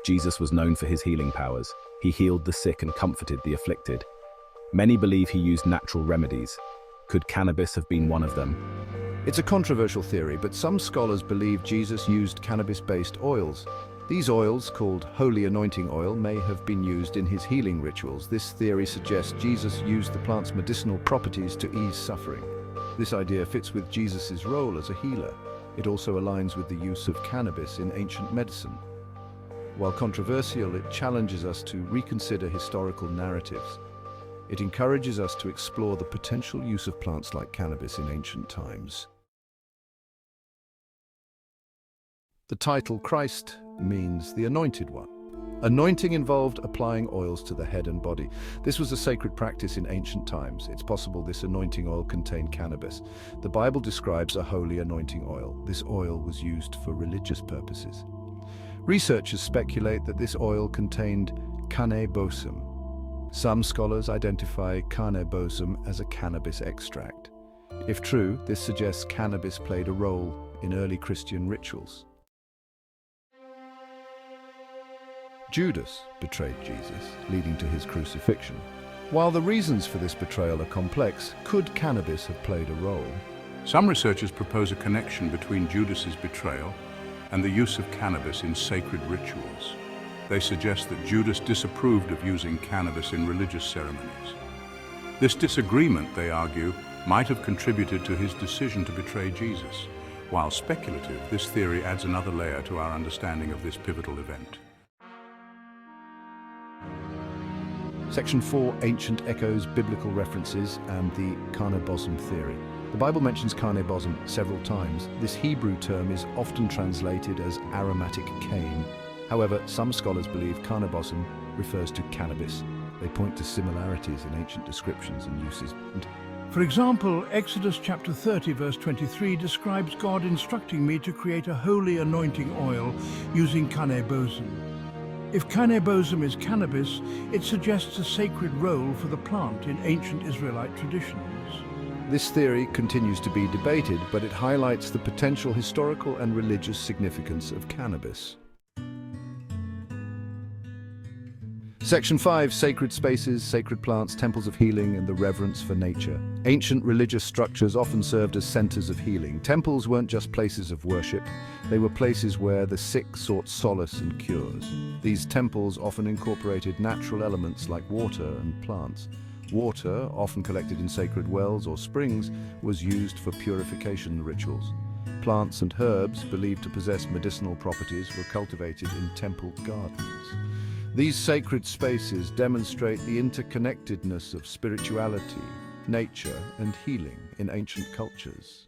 Jesus was known for his healing powers. He healed the sick and comforted the afflicted. Many believe he used natural remedies. Could cannabis have been one of them? It's a controversial theory, but some scholars believe Jesus used cannabis-based oils. These oils, called holy anointing oil, may have been used in his healing rituals. This theory suggests Jesus used the plant's medicinal properties to ease suffering. This idea fits with Jesus' role as a healer. It also aligns with the use of cannabis in ancient medicine. While controversial, it challenges us to reconsider historical narratives. It encourages us to explore the potential use of plants like cannabis in ancient times. The title Christ means the Anointed One. Anointing involved applying oils to the head and body. This was a sacred practice in ancient times. It's possible this anointing oil contained cannabis. The Bible describes a holy anointing oil. This oil was used for religious purposes. Researchers speculate that this oil contained cannabosum. Some scholars identify cannabosum as a cannabis extract. If true, this suggests cannabis played a role in early Christian rituals. Judas betrayed Jesus, leading to his crucifixion. While the reasons for this betrayal are complex, could cannabis have played a role? Some researchers propose a connection between Judas's betrayal and the use of cannabis in sacred rituals. They suggest that Judas disapproved of using cannabis in religious ceremonies. This disagreement, they argue, might have contributed to his decision to betray Jesus. While speculative, this theory adds another layer to our understanding of this pivotal event. Section 4, Ancient Echoes, Biblical References, and the cannabosum theory. The Bible mentions cannabosum several times. This Hebrew term is often translated as aromatic cane. However, some scholars believe cannabosum refers to cannabis. They point to similarities in ancient descriptions and uses. For example, Exodus chapter 30 verse 23 describes God instructing me to create a holy anointing oil using cannabosum. If cannabosum is cannabis, it suggests a sacred role for the plant in ancient Israelite traditions. This theory continues to be debated, but it highlights the potential historical and religious significance of cannabis. Section 5, Sacred Spaces, Sacred Plants, Temples of Healing, and the Reverence for Nature. Ancient religious structures often served as centers of healing. Temples weren't just places of worship, they were places where the sick sought solace and cures. These temples often incorporated natural elements like water and plants. Water, often collected in sacred wells or springs, was used for purification rituals. Plants and herbs, believed to possess medicinal properties, were cultivated in temple gardens. These sacred spaces demonstrate the interconnectedness of spirituality, nature, and healing in ancient cultures.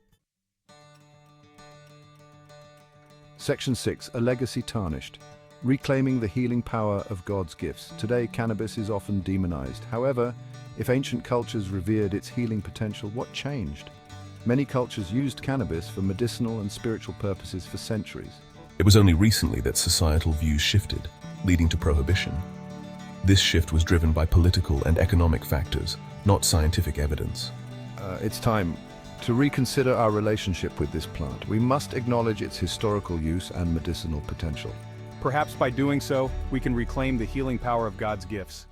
Section 6, A Legacy Tarnished. Reclaiming the healing power of God's gifts. Today, cannabis is often demonized. However, if ancient cultures revered its healing potential, what changed? Many cultures used cannabis for medicinal and spiritual purposes for centuries. It was only recently that societal views shifted, leading to prohibition. This shift was driven by political and economic factors, not scientific evidence. It's time to reconsider our relationship with this plant. We must acknowledge its historical use and medicinal potential. Perhaps by doing so, we can reclaim the healing power of God's gifts.